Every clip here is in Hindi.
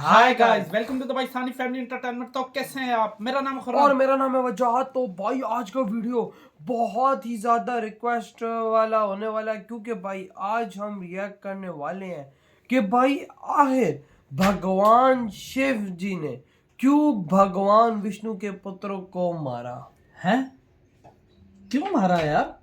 Hi guys, welcome to the Pakistani family entertainment. तो कैसे हैं आप? मेरा नाम खुर्रम और मेरा नाम है वजाहत। तो भाई आज का वीडियो बहुत ही ज़्यादा रिक्वेस्ट वाला होने वाला है, क्योंकि भाई आज हम रिएक्ट करने वाले हैं कि भाई आखिर भगवान शिव जी ने क्यों भगवान विष्णु के पुत्रों को मारा है। क्यों मारा यार?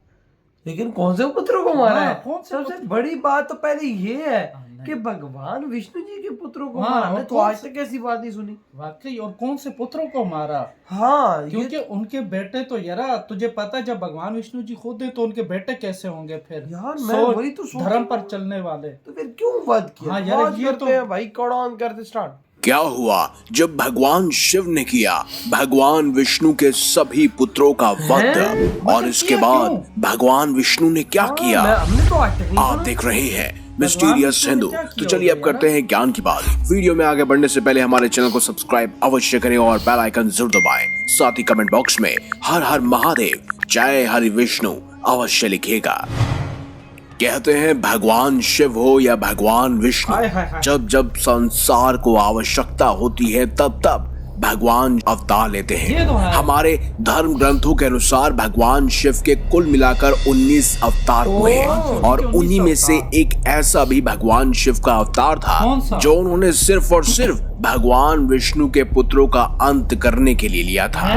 लेकिन कौन से पुत्रों को मारा है? कौन से सबसे बड़ी बात तो पहले ये है कि भगवान विष्णु जी के पुत्रों को मारा। ने तो आज तक ऐसी बात नहीं सुनी वाकई। और कौन से पुत्रों को मारा? हाँ, क्योंकि उनके बेटे तो यार तुझे पता है, जब भगवान विष्णु जी खुद है तो उनके बेटे कैसे होंगे फिर? यार मैं वही तो धर्म पर चलने वाले, तो फिर क्यों वध किया? हाँ यार, ये तो भाई कौन ऑन करते स्टार्ट। क्या हुआ जब भगवान शिव ने किया भगवान विष्णु के सभी पुत्रों का वध, और इसके बाद भगवान विष्णु ने क्या किया? आप देख रहे हैं मिस्टीरियस हिंदू। तो चलिए अब करते हैं ज्ञान की बात। वीडियो में आगे बढ़ने से पहले हमारे चैनल को सब्सक्राइब अवश्य करें और बेल आइकन जरूर दबाएं। साथ ही कमेंट बॉक्स में हर हर महादेव, जय हरि विष्णु अवश्य लिखिएगा। कहते हैं भगवान शिव हो या भगवान विष्णु, जब जब संसार को आवश्यकता होती है तब तब भगवान अवतार लेते हैं। हमारे धर्म ग्रंथों के अनुसार भगवान शिव के कुल मिलाकर 19 अवतार हुए हैं, और उन्हीं में से एक ऐसा भी भगवान शिव का अवतार था जो उन्होंने सिर्फ और सिर्फ भगवान विष्णु के पुत्रों का अंत करने के लिए लिया था।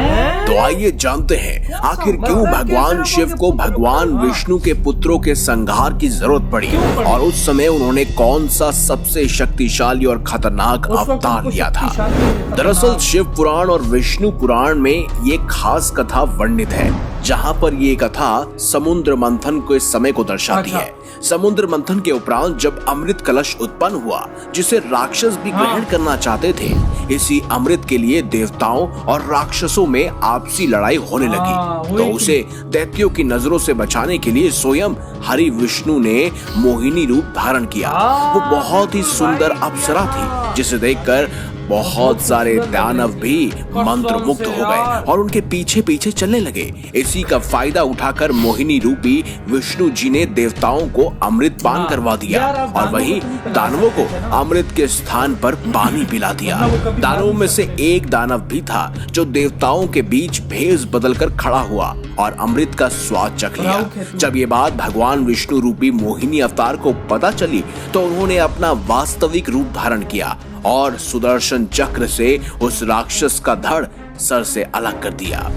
तो आइए जानते हैं आखिर क्यों भगवान शिव को भगवान विष्णु के पुत्रों के संहार की जरूरत पड़ी, और उस समय उन्होंने कौन सा सबसे शक्तिशाली और खतरनाक अवतार लिया था। दरअसल शिव पुराण और विष्णु पुराण में ये खास कथा वर्णित है, जहाँ पर ये कथा समुद्र मंथन के समय को दर्शाती है। समुद्र मंथन के उपरांत जब अमृत कलश उत्पन्न हुआ, जिसे राक्षस भी ग्रहण करना चाहते थे, इसी अमृत के लिए देवताओं और राक्षसों में आपसी लड़ाई होने लगी। तो उसे दैत्यों की नजरों से बचाने के लिए स्वयं हरि विष्णु ने मोहिनी रूप धारण किया। वो बहुत ही सुंदर अप्सरा थी, जिसे देखकर बहुत सारे दानव भी मंत्र मुक्त हो गए और उनके पीछे पीछे चलने लगे। इसी का फायदा उठाकर मोहिनी रूपी विष्णु जी ने देवताओं को अमृत पान करवा दिया, और वहीं दानवों को अमृत के स्थान पर पानी पिला दिया। दानवों में से एक दानव भी था जो देवताओं के बीच भेष बदलकर खड़ा हुआ और अमृत का स्वाद चख लिया। जब ये बात भगवान विष्णु रूपी मोहिनी अवतार को पता चली, तो उन्होंने अपना वास्तविक रूप धारण किया और सुदर्शन चक्र से उस राक्षस का धड़ सर से अलग कर दिया।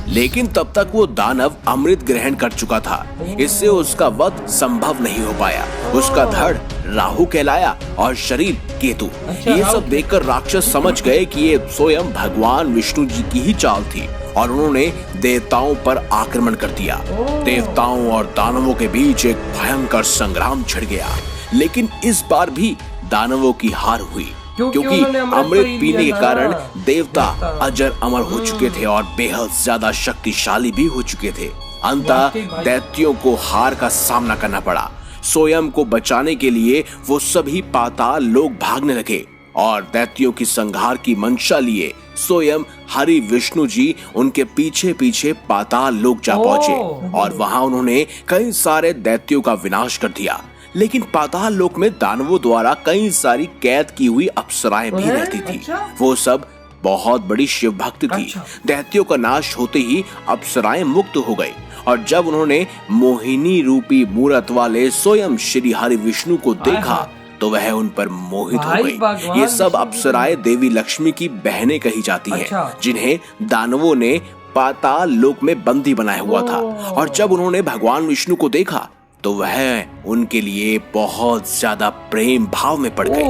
लेकिन तब तक वो दानव अमृत ग्रहण कर चुका था, इससे उसका वध संभव नहीं हो पाया। उसका धड़ राहु कहलाया और शरीर केतु। ये सब देखकर राक्षस समझ गए कि ये स्वयं भगवान विष्णु जी की ही चाल थी, और उन्होंने देवताओं पर आक्रमण कर दिया। देवताओं और दानवों के बीच एक भयंकर संग्राम छिड़ गया, लेकिन इस बार भी दानवों की हार हुई, क्योंकि अमृत पीने के कारण देवता अजर अमर हो चुके थे और बेहद ज्यादा शक्तिशाली भी हो चुके थे। अंततः दैत्यों को हार का सामना करना पड़ा। स्वयं को बचाने के लिए वो सभी पाताल लोक भागने लगे, और दैत्यों की संहार की मंशा लिए स्वयं हरि विष्णु जी उनके पीछे पीछे पाताल लोक जा पहुंचे, और वहां उन्होंने कई सारे दैत्यों का विनाश कर दिया। लेकिन पाताल लोक में दानवों द्वारा कई सारी कैद की हुई अप्सराएं भी रहती थी। वो सब बहुत बड़ी शिव भक्त थी। दैत्यों का नाश होते ही अप्सराएं मुक्त हो गई, और जब उन्होंने मोहिनी रूपी मूरत वाले स्वयं श्री हरि विष्णु को देखा, तो वह उन पर मोहित हो गई। ये सब अप्सराएं देवी लक्ष्मी की बहनें कही जाती हैं, जिन्हें दानवों ने पाताल लोक में बंदी बनाया हुआ था। और जब उन्होंने भगवान विष्णु को देखा, तो वह उनके लिए बहुत ज्यादा प्रेम भाव में पड़ गई।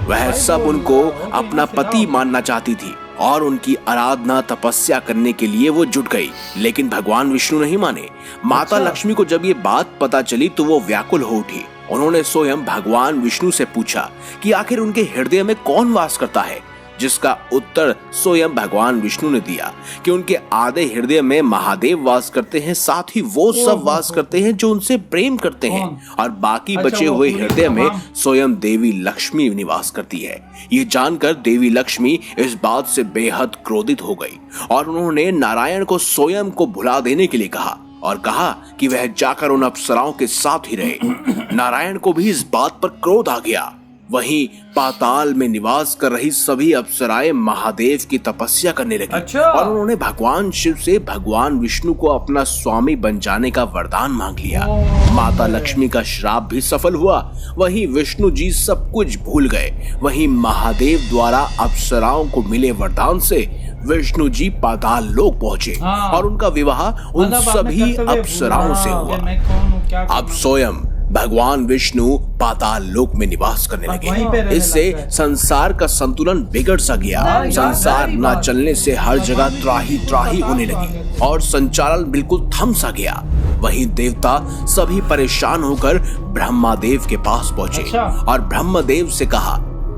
वह सब उनको अपना पति मानना चाहती थी, और उनकी आराधना तपस्या करने के लिए वो जुट गई। लेकिन भगवान विष्णु नहीं माने। माता लक्ष्मी को जब ये बात पता चली, तो वो व्याकुल हो उठी। उन्होंने स्वयं भगवान विष्णु से पूछा कि आखिर उनके हृदय में कौन वास करता है, जिसका उत्तर स्वयं भगवान विष्णु ने दिया कि उनके आधे हृदय में महादेव वास करते हैं, साथ ही वो सब वास करते हैं जो उनसे प्रेम करते हैं, और बाकी बचे हुए हृदय में स्वयं देवी लक्ष्मी निवास करती है। ये जानकर देवी लक्ष्मी इस बात से बेहद क्रोधित हो गई, और उन्होंने नारायण को स्वयं को भुला देने के लिए कहा, और कहा कि वह जाकर उन अप्सराओं के साथ ही रहे। नारायण को भी इस बात पर क्रोध आ गया, वहीं पाताल में निवास कर रही सभी अप्सराएं महादेव की तपस्या करने लगी। अच्छा। और उन्होंने भगवान शिव से भगवान विष्णु को अपना स्वामी बन जाने का वरदान मांग लिया। माता लक्ष्मी का श्राप भी सफल हुआ। वहीं विष्णु जी सब कुछ भूल गए। वहीं महादेव द्वारा अप्सराओं को मिले वरदान से विष्णु जी पाताल लोक पहुँचे और उनका विवाह उन मतलब आपने सभी करते हुए अप्सराओं से भूला हुआ। कि मैं कौन हूँ, क्या अब स्वयं भगवान विष्णु पाताल लोक में निवास करने वहीं पे लगे। रहने इससे लग गए। संसार का संतुलन बिगड़ सा गया। संसार न चलने से हर जगह त्राही त्राही होने लगी और संचालन बिल्कुल थम सा गया। वहीं देवता सभी परेशान होकर ब्रह्मादेव के पास पहुंचे अच्छा। और ब्रह्मदेव से कहा,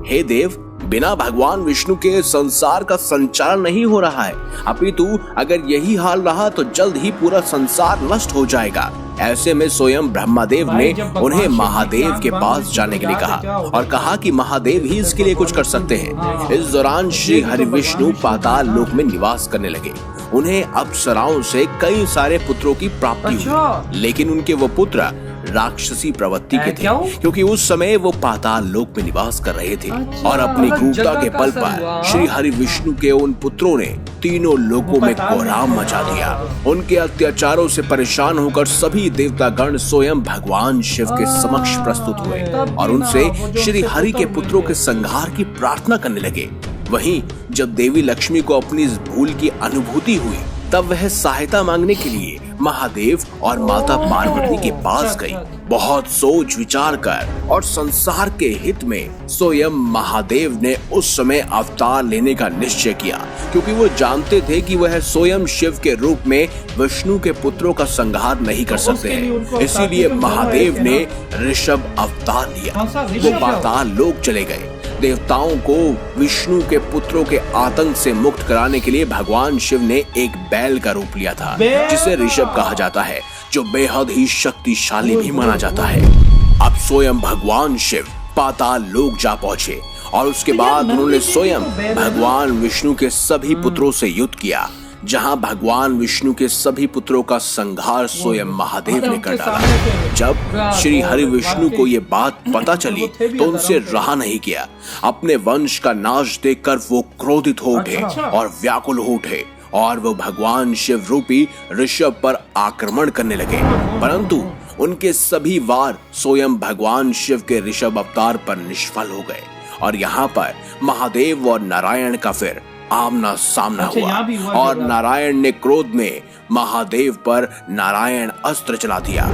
हे देव, बिना भगवान विष्णु के संसार का संचालन नहीं हो रहा है। अपितु अगर यही हाल रहा तो जल्द ही पूरा संसार नष्ट हो जाएगा। ऐसे में स्वयं ब्रह्मदेव ने उन्हें महादेव के पास जाने के लिए कहा और कहा कि महादेव ही इसके लिए कुछ कर सकते हैं। इस दौरान श्री हरि विष्णु पाताल लोक में निवास करने लगे। उन्हें अप्सराओं से कई सारे पुत्रों की प्राप्ति हुई, लेकिन उनके वो पुत्र राक्षसी प्रवृत्ति के थे, क्योंकि उस समय वो पाताल लोक में निवास कर रहे थे। और अपनी क्रूरता के बल पर श्री हरि विष्णु के उन पुत्रों ने तीनों लोकों में कोहराम मचा दिया। उनके अत्याचारों से परेशान होकर सभी देवतागण स्वयं भगवान शिव के समक्ष प्रस्तुत हुए और उनसे श्री हरि के पुत्रों के संहार की प्रार्थना करने लगे। वहीं जब देवी लक्ष्मी को अपनी इस भूल की अनुभूति हुई, तब वह सहायता मांगने के लिए महादेव और माता पार्वती के पास गई। बहुत सोच विचार कर और संसार के हित में स्वयं महादेव ने उस समय अवतार लेने का निश्चय किया, क्योंकि वो जानते थे कि वह स्वयं शिव के रूप में विष्णु के पुत्रों का संहार नहीं कर सकते हैं। इसीलिए महादेव ने ऋषभ अवतार लिया। वो पाताल लोक चले गए। देवताओं को विष्णु के पुत्रों के आतंक से मुक्त कराने के लिए भगवान शिव ने एक बैल का रूप लिया था, जिसे ऋषभ कहा जाता है, जो बेहद ही शक्तिशाली भी माना जाता है। अब स्वयं भगवान शिव पाताल लोक जा पहुंचे और उसके बाद उन्होंने स्वयं भगवान विष्णु के सभी पुत्रों से युद्ध किया। जहां भगवान विष्णु के सभी पुत्रों का संहार स्वयं महादेव ने कर डाला। जब श्री हरि विष्णु को ये बात पता चली तो उनसे रहा नहीं गया। अपने वंश का नाश देखकर वो क्रोधित हो उठे और व्याकुल हो उठे और वो भगवान शिव रूपी ऋषभ पर आक्रमण करने लगे, परंतु उनके सभी वार स्वयं भगवान शिव के ऋषभ अवतार पर निष्फल हो गए। और यहाँ पर महादेव और नारायण का फिर आमना सामना हुआ और नारायण ने क्रोध में महादेव पर नारायण अस्त्र चला दिया।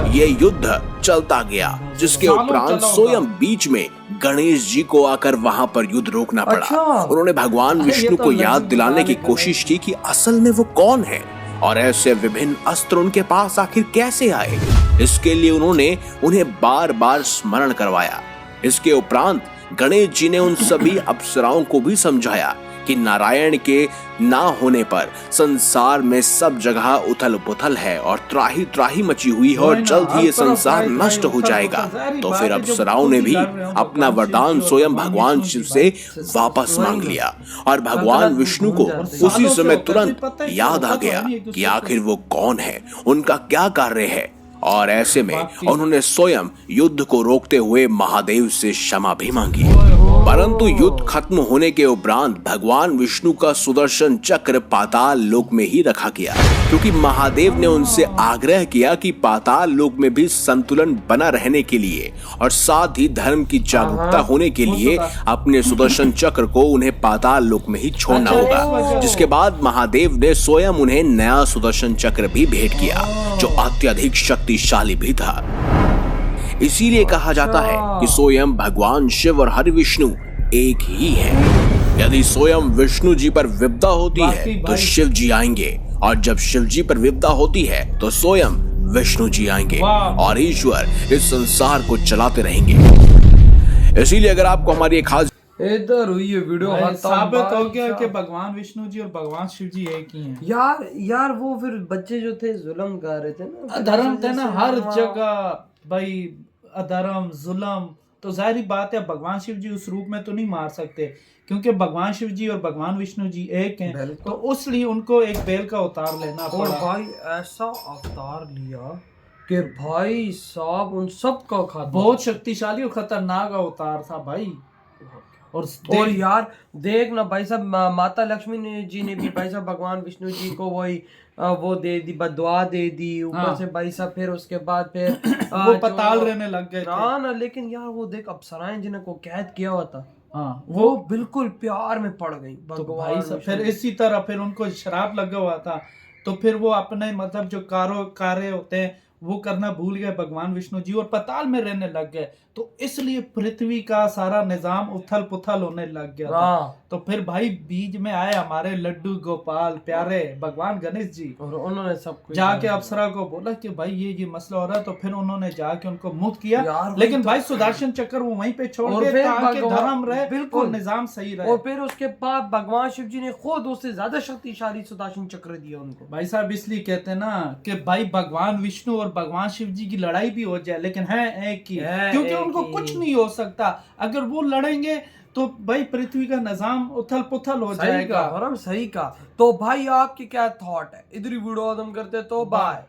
ये युद्ध चलता गया, जिसके उपरांत स्वयं बीच में गणेश जी को आकर वहां पर युद्ध रोकना पड़ा। उन्होंने भगवान विष्णु को याद दिलाने की कोशिश की कि असल में वो कौन है और ऐसे विभिन्न अस्त्र उनके पास आखिर कैसे आए। इसके लिए उन्होंने उन्हें बार बार स्मरण करवाया। इसके उपरांत गणेश जी ने उन सभी अप्सराओं को भी समझाया कि नारायण के ना होने पर संसार में सब जगह उथल पुथल है और त्राही त्राही मची हुई है और जल्द ही ये संसार नष्ट हो जाएगा। तो फिर अप्सराओं ने भी अपना वरदान स्वयं भगवान शिव से वापस मांग लिया और भगवान विष्णु को उसी समय तुरंत याद आ गया कि आखिर वो कौन है, उनका क्या कार्य है। और ऐसे में उन्होंने स्वयं युद्ध को रोकते हुए महादेव से क्षमा भी मांगी। परंतु युद्ध खत्म होने के उपरांत भगवान विष्णु का सुदर्शन चक्र पाताल लोक में ही रखा गया, क्योंकि महादेव ने उनसे आग्रह किया कि पाताल लोक में भी संतुलन बना रहने के लिए और साथ ही धर्म की जागरूकता होने के लिए अपने सुदर्शन चक्र को उन्हें पाताल लोक में ही छोड़ना होगा। जिसके बाद महादेव ने स्वयं उन्हें नया सुदर्शन चक्र भी भेंट किया, जो अत्यधिक शक्तिशाली भी था। इसीलिए कहा जाता है कि स्वयं भगवान शिव और हरि विष्णु एक ही हैं। यदि स्वयं विष्णु जी पर विपदा होती है तो शिव जी आएंगे, और जब शिव जी पर विपदा होती है तो स्वयं विष्णु जी आएंगे और ईश्वर इस संसार को चलाते रहेंगे। इसीलिए अगर आपको हमारी एक खास इधर हुई ये वीडियो साबित हो गया कि भगवान विष्णु जी और भगवान शिव जी एक ही हैं। यार वो फिर बच्चे जो थे जुल्म कर रहे थे ना, अधर्म थे ना हर जगह भाई, अधर्म जुल्म। तो जाहिर बात है भगवान शिव जी उस रूप में तो नहीं मार सकते, क्योंकि भगवान शिव जी और भगवान विष्णु जी एक हैं, तो इसलिए उनको एक बैल का अवतार लेना पड़ा। और भाई ऐसा अवतार लिया कि भाई साहब उन सब का खात्मा। बहुत शक्तिशाली और खतरनाक अवतार था भाई। और और यार देख ना भाई साहब, माता लक्ष्मी जी ने भी भाई साहब भगवान विष्णु जी को वही वो दे दी, बददुआ दे दी ऊपर हाँ। से भाई साहब। फिर उसके बाद फिर वो पताल रहने लग गए थे। हाँ ना, लेकिन यार वो देख अप्सराएं जिन्हें को कैद किया हुआ था, हाँ वो बिल्कुल प्यार में पड़ गई तो भगवान भाई साहब विष्णु फिर इसी तरह फिर उनको शराब लगा हुआ था, तो फिर वो अपने मतलब जो कार्य होते हैं वो करना भूल गए भगवान विष्णु जी और पताल में रहने लग गए। तो इसलिए पृथ्वी का सारा निजाम उथल पुथल होने लग गया था। हाँ। तो फिर भाई बीच में आए हमारे लड्डू गोपाल प्यारे भगवान गणेश जी, और उन्होंने सब कुछ जाके अप्सरा को बोला कि भाई ये मसला हो रहा है। तो फिर उन्होंने जाके उनको मुक्त किया। यार लेकिन तो- भाई सुदर्शन चक्र वो वहीं पे छोड़ और गए फिर ताकि भगवान- धर्म रहे बिल्कुल। और निजाम सही रहे। और फिर उसके बाद भगवान शिव जी ने खुद उससे ज्यादा शक्तिशाली सुदर्शन चक्र दिया उनको। भाई साहब इसलिए कहते हैं ना कि भाई भगवान विष्णु और भगवान शिव जी की लड़ाई भी हो जाए लेकिन है एक ही, है क्योंकि एक उनको ही। कुछ नहीं हो सकता। अगर वो लड़ेंगे तो भाई पृथ्वी का निजाम उथल पुथल हो सही जाएगा। का, और हम सही का। तो भाई आपकी क्या थॉट है? इधर ही वीडियो खत्म करते, तो बाय।